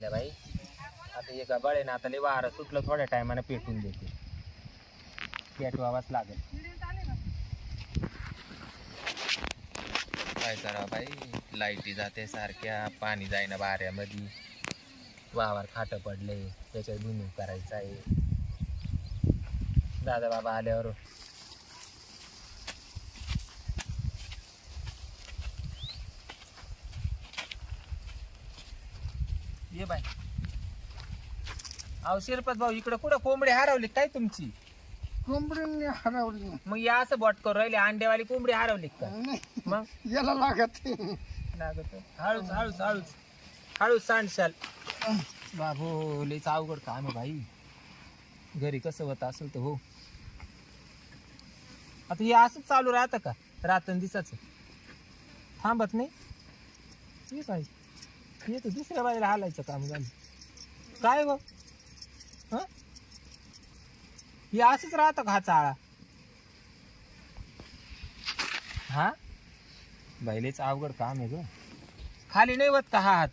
बाई आता एका बळे ना आता लय वारं सुटलं थोड्या टायमाने पेटून देते पेटवावाच लागेल काय करा बाई लाईटी जाते सारख्या पाणी जाईना बाऱ्यामध्ये वावर खाट पडले त्याच्यात धुणूक करायचं आहे दादा बाबा आल्यावर ये बाय अहो शिरपत भाऊ इकडे कुठं कोंबडी हरवली काय तुमची कोंबडी हरवली मग या असं बॉट करू राहिले अंडेवाली कोंबडी हरवली का मग याला लागत लागत हळूच हळूच हळूच हळूच सांडशाल बाबू लईच अवघड काम आहे बाई घरी कसं होत असेल तर हो आता हे असंच चालू राहतं का रात्र दिसाचं थांबत नाही हे काय हे तर दुसऱ्या बाईला हालायचं काम झालं काय बघ हे असंच राहतं का हा चाळा हा बाईलेच अवघड काम आहे ग खाली नाही होत का हा हात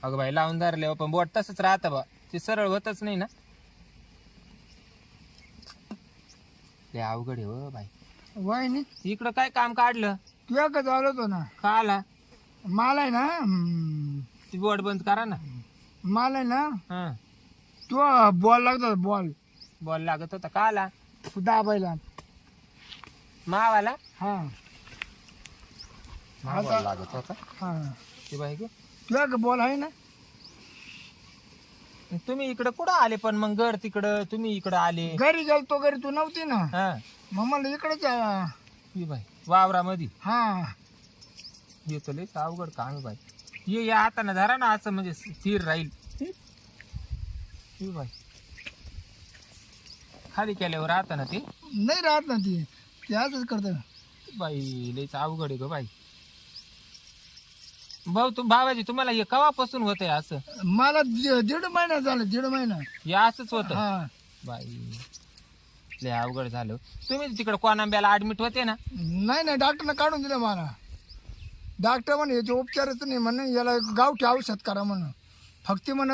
अगं बाई लावून धरले पण बोट तसंच राहतं बा ते सरळ होतच नाही ना लय अवघड आहे हो बाई वहिनी इकडं काय काम काढलं तुझ्या का चालू होतो ना का आला मला आहे ना ती बोट बंद करा ना मला आहे ना हा तो बॉल लागतो बॉल बॉल लागत होता का आला दाबायला मावाला हा बॉल लागत होता हा ते बाई ग तुझ्या का बॉल आहे ना तुम्ही इकडं कुठं आले पण मग घर तिकडं तुम्ही इकडं आले घरी गेलतो घरी तू नव्हती ना हा मग मला इकडेच ही बाई वावरामध्ये हा येतो लयच अवघड काम आहे बाई ये या हाताने धरा ना असं म्हणजे स्थिर राहील ही बाई खाली केल्यावर राहतं ना ते नाही राहत ना ती ते असंच करत बाई लयच अवघड आहे ग बाई भाऊ भावाजी तुम्हाला हे कवापासून होत आहे असं मला दीड महिना झाला दीड महिना हे असंच होत हा बाई लय अवघड झालं तुम्ही तिकडे कोणांब्याला ऍडमिट होते ना नाही नाही डॉक्टरने काढून दिलं मला डॉक्टर म्हणे याचे उपचारच नाही म्हणे याला गावठी औषध करा म्हणून फक्त म्हण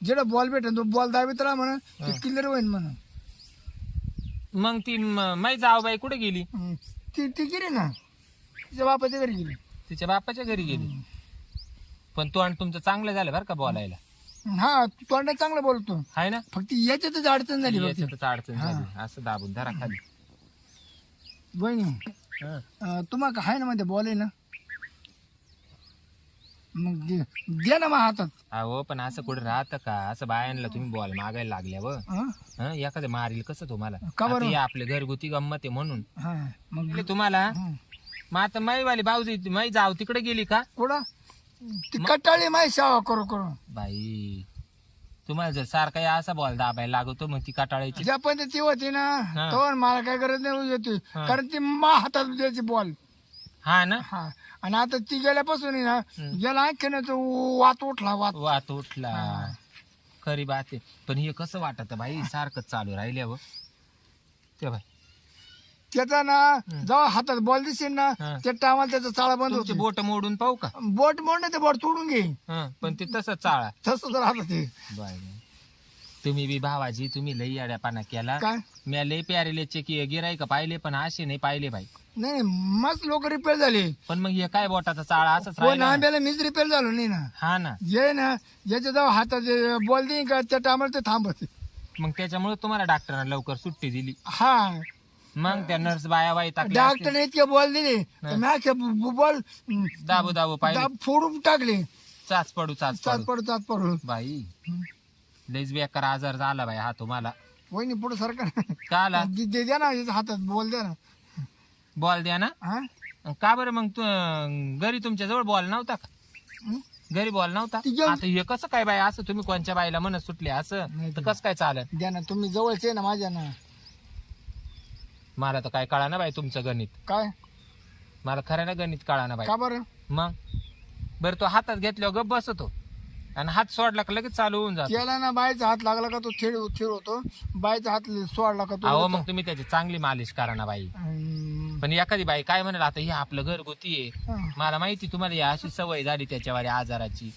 जेवढा बॉल भेटेल तो बॉल दाबीत राहा म्हण ते क्लिअर होईल म्हण मग ती माई जावबाई कुठे गेली ती ती गेली ना तिच्या बापाच्या घरी गेली तिच्या बापाच्या घरी गेली पण तोंड तुमचं चांगलं झालं बरं का बोलायला हा तोंड चांगलं बोलतो आहे ना फक्त याच्यातच अडचण झाली बघ ती. याच्यातच अडचण झाली असं दाबून धरा खाली बहिणी हं. तुम्हाला आहे ना मध्ये बॉल आहे ना मग दे ना मग हातात अहो पण असं कुठे राहतं का असं बायांना तुम्ही बॉल मागायला लागल्यावर हा एखादं मारील कसं तुम्हाला का बरं? आता हे आपले घरगुती गंमत आहे म्हणून हा मग म्हणले तुम्हाला मग आता माईवाली भाऊजी माई जाव तिकडे गेली का कुठं ती कटाळी माही सेवा करू करू बाई तुम्हाला जर सारखा या असा बॉल दाबायला लागतो मग ती कटाळायची ज्या पद्धती होती ना हा. तो मला काय गरज नाही येते हा. कारण ती मा हातात द्यायची बॉल हा ना हा आणि आता ती गेल्यापासून आहे ना गेला आणखीन तो वात उठला वात उठला खरी बात आहे पण हे कसं वाटत बाई सारखं चालू राहिल्यावर ते बाई त्याचा ना जेव्हा हातात बॉल दिसेल ना हा. त्या टायमाला त्याचा चाळा बंद तुमचे होतो बोट मोडून पाहू का बोट मोडणे ते बोट तोडून घे पण ते तसं चाळा तसंच राहत ते बाई तुम्ही बी भावाजी तुम्ही लई अड्यापाना केला काय मी लई प्यारेलेचे की गिराईक पाहिले पण असे नाही पाहिले बाई नाही मस्त लोक रिपेअर झाले पण मग हे काय बोटाचा चाळा असंच कोण राहिला ना. आंब्याला मीच रिपेअर झालो नाही ना हा ना ये ना याच्या जेव्हा हातात बॉल देईन का त्या टायमाला ते थांबत मग त्याच्यामुळे तुम्हाला डॉक्टरने लवकर सुट्टी दिली हा मग त्या नर्स बाया बाई टाकल्या डॉक्टरने इतके बॉल दिले बॉल दाबू दाबू पाहिजे फोडून टाकले चाच पडू चाच पडू बाई लईच बेकार आजार झाला बाई हा तुम्हाला वहिनी पुढे सरकार का आला द्या ना याच्या हातात बॉल द्या ना बॉल द्या ना हा का बरं मग तू घरी तुमच्या जवळ बॉल नव्हता का हं? घरी बॉल नव्हता ती घेऊन- आता हे कसं काय बाई असं तुम्ही कोणच्या बाईला म्हणत सुटले असं नाही तर कसं काय चालत द्या ना तुम्ही जवळचे ना माझ्या ना मला तर काय कळा ना बाई तुमचं गणित काय मला खरं गणित कळा ना बाई का बरं मग बरं तो हातात घेतल्यावर गप बसतो आणि हात सोडला का लगेच चालू होऊन जातो त्याला ना बायचा हात लागला का तो थिळ होतो बायचा हात सोडला का अहो तो मग तुम्ही त्याची चांगली मालिश करा ना बाई पण एखादी बाई काय म्हणाल आता हे आपलं घरगुती आहे, हा. मला माहिती तुम्हाला ही अशी सवय झाली त्याच्यावर आजाराची.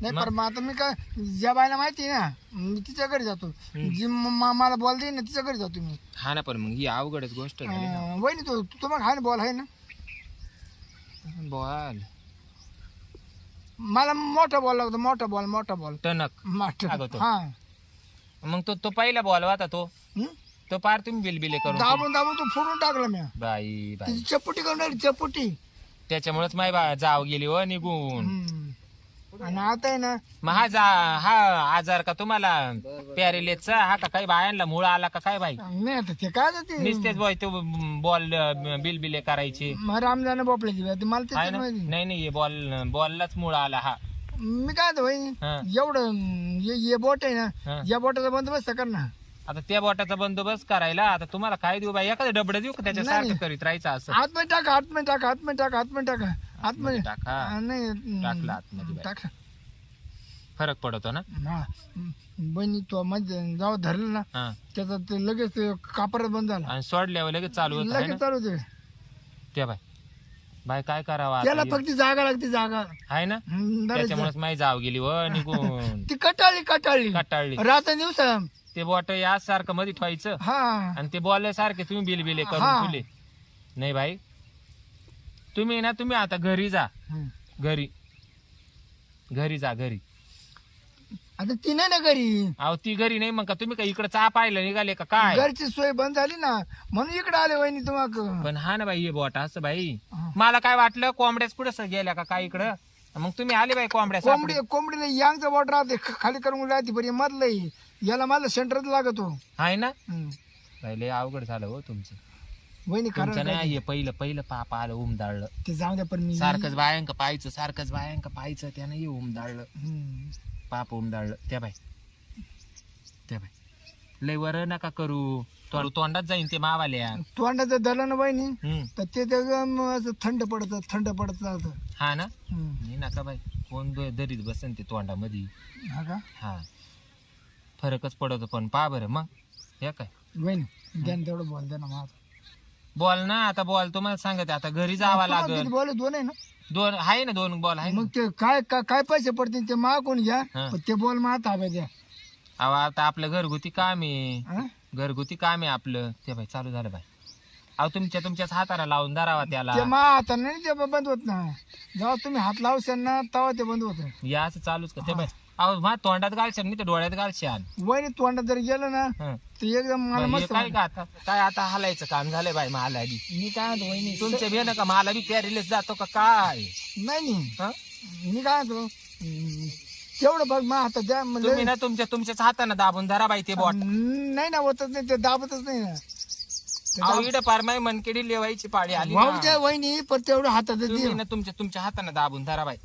नाही पण मग आता मी काय ज्या बायला माहिती आहे ना मी तिच्या घरी जातो, जी मला बॉल देईन ना तिच्या घरी जातो मी. हा ना, पण मग ही अवघडच गोष्ट झाली ना. वहिनी तो तुम्हाला आहे ना बॉल आहे ना? बॉल मला मोठा बॉल लागतो, मोठा बॉल टणक मोठा. अगं तो. हा मग तो पहिला बॉल होता तो हं? तो पार तुम्ही बिलबिले करून दाबून तो फोडून टाकला मी. बाई बाई तिची चपुटी करणार चपुटी. त्याच्यामुळेच माय बा जाव गेली व निघून. आणि आता आहे ना मग हा आजार का तुम्हाला पॅरेलेसचा हा का काही बायांना मुळ आला का काय बाई? नाही आता ते काय ते नुसतेच बॉय तो बॉल बिलबिले करायचे रामजाने बोपल्याची बाई, मला आहे ते ना? माहिती. नाही नाही बॉललाच मुळ आला हा. मी काय भाई हा. एवढं हे बोट आहे हा. ना या बोटाचा बंदोबस्त कर ना. आता त्या बोटाचा बंदोबस्त करायला आता तुम्हाला काय देऊ बाई? एखादं डबडं देऊ का त्याच्यासारखं नाही. करीत राहायचं असं? आतमध्ये टाका आतमध्ये टाका नाही टाकलं आतमध्ये बाई. टाका. फरक पडतो ना. हा बहिणी तो म्हणजे जेव्हा धरलं ना हा त्याचा ते लगेच कापरात बंद झाला, आणि सोडल्यावर लगेच चालू होत आहे ना लगेच चालू ते. त्या बाई काय करावं त्याला आता? फक्त जागा लागते जागा. आहे ना, त्याच्यामुळेच माही जाव गेली व निघून. ती कटाळली कटाळली रात्र दिवसा. ते बॉट याच सारखं मध्ये ठेवायचं हा आणि ते बॉल सारखे तुम्ही बिलबिले हा. करून ठेवले. नाही बाई तुम्ही आता घरी जा, घरी जा घरी. आता ती नाही ना घरी, अहो ती घरी नाही मग का तुम्ही का इकडे चा पाहिलं निघाले का काय? घरची सोय बंद झाली ना म्हणून इकडे आले वहिनी तुम्हाला. पण हा ना बाई हे बॉट असं बाई मला काय वाटलं कोंबड्याच पुढे गेल्या का काय इकडं, मग तुम्ही आले बाई कोंबड्या कोंबडीला यांगचा बॉट राहते खाली करून राहते बरी मधलं याला मला सेंटरच लागतो. आहे ना. पहिले अवघड झालं हो तुमचं. वहिनी तुमचं खरं नाही हे पहिलं पाप आलं उमदाळलं. ते जाऊ द्या पण मी सारखंच बायांक पाहायचं त्यानं हे उमदाळलं पाप उमदाळलं. त्या बाई लय वर नका करू, तोंडात जाईन ते मावाल्या. तोंडाचं धरलं ना वहिनी हम्म. तर ते एकदम असं थंड पडत राहतं. हा ना. नाही नका बाई, कोण दरीत बसन ते तोंडामध्ये. हा का हा फरकच पडतो. पण पा बरं मग हे काय वहिनी द्या ना तेवढं बॉल द्या ना मला. बॉल ना आता बॉल तुम्हाला सांगते आता घरी जावा लागल. बॉल दोन आहे ना? दोन आहे ना, दोन बॉल आहे ना. मग ते काय पैसे पडतील ते मा कोण घ्या, हा. पण ते बॉल मा ताब्यात द्या. अहो आता आपलं घरगुती काम आहे, हा? घरगुती काम आहे आपलं. ते बाई चालू झालं बाई. अहो तुमच्याच हाताला लावून धरावा त्याला. ते मा आता नाही ते बंद होत ना, जेव्हा तुम्ही हात लावशाल ना तेव्हा ते बंद होत. या असं चालूच का ते बाई? अहो मा तोंडात घालशान नाही तर डोळ्यात घालशान. वहिनी तोंडात जर गेलं ना हं. ते एकदम मला बाई, हे मस्त काय का आता हलायचं काम झालंय बाई मला बी. मी काय म्हणतो वहिनी तुमच्या बेन का मला बी पॅरिलेस जातो का काय? नाही हं? मी काय म्हणतो तेवढं बघ मा हातात द्या म्हणजे तुम्ही ना तुमच्याच हाताने दाबून धरा बाई ते बॉट. नाही ना होतच नाही ते दाबतच नाही ना. ते अहो इकडे पार माई मनकेडी लेवायची पाळी आली ना. वाहू द्या वहिनी पण तेवढं हातात तुम्ही दे. ना तुमच्या हाताने दाबून धरा बाई.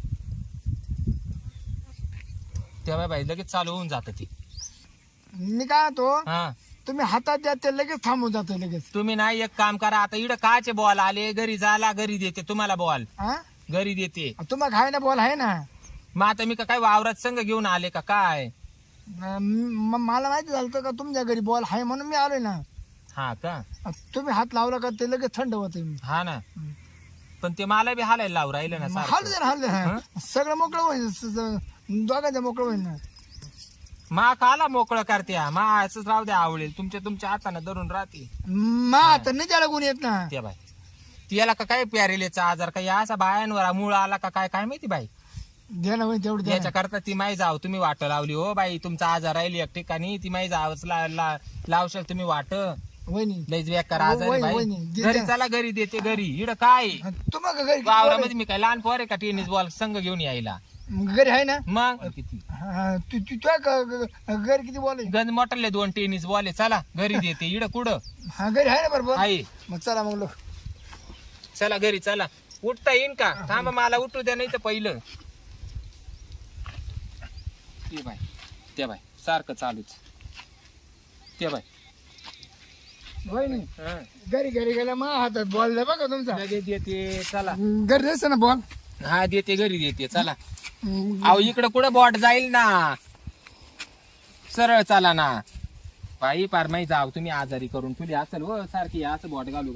तेव्हा बाई लगेच चालू होऊन जात ती. मी काय म्हणतो हा तुम्ही हातात द्या ते लगेच थांबून जातं लगेच. तुम्ही ना एक काम करा आता इकडे काचे बॉल आले घरी झाला घरी देते तुम्हाला बॉल हा घरी देते. तुम्हाला खाय ना बॉल आहे ना. मग आता मी का काय वावरात संघ घेऊन आले का काय? मला माहिती झालं का तुमच्या घरी बॉल आहे म्हणून मी आलोय ना. हा का. तुम्ही हात लावला का ते लगेच थंड होते. हा ना, पण ते मला बी हालायला लावून राहिलं ना सारखं. हल्ले सगळं मोकळं होईल, दोघांचं मोकळं होईल ना. मा काला मोकळं करते मा असंच राहू द्या आवडेल तुमच्या हाताने धरून राहते. मा तर नाही त्याला गुण येत ना. त्या बाई तिला का काय प्यारेलेचा आजार काय असा बायांवर मूळ आला का काय काय माहिती बाई. द्या ना वहिनी तेवढं द्या ना. याच्या करता ती माई जाव तुम्ही वाट लावली हो बाई. तुमचा आजार राहिली एक ठिकाणी ती माई जावच लावशाल तुम्ही वाट. वहिनी लईच बेकार आजार आहे बाई. वहिनी, दे घरी द्या. चला घरी देते घरी. इकडं काय तुम्हाला घरी वावरामध्ये मी काय लहान पोर आहे का टेनिस बॉल संघ घेऊन यायला? घरी आहे ना. मग किती हा, घरी किती बॉल आहे? गंज मोठले 2 टेनिस बॉल आहे. चला घरी देते. इकडं कुठं हा घरी आहे ना बरोबर. आहे. मग चला मग लोक चला घरी चला. उठता येईन का? थांबा मला उठू द्या नाही तर पहिलं. ते बाय त्या बाय सारखं चालूच. ते बाय वहिनी घरी गेला मग हातात बॉल द्या बघा तुमचा. लगेच देते. चला घरी द्यायचं ना बॉल. हा देते घरी देते. चला. अहो इकडं कुठं बॉट जाईल ना, सरळ चला ना बाई. पार माही जाव तुम्ही आजारी करून तुली असेल हो सारखी असं बॉट घालू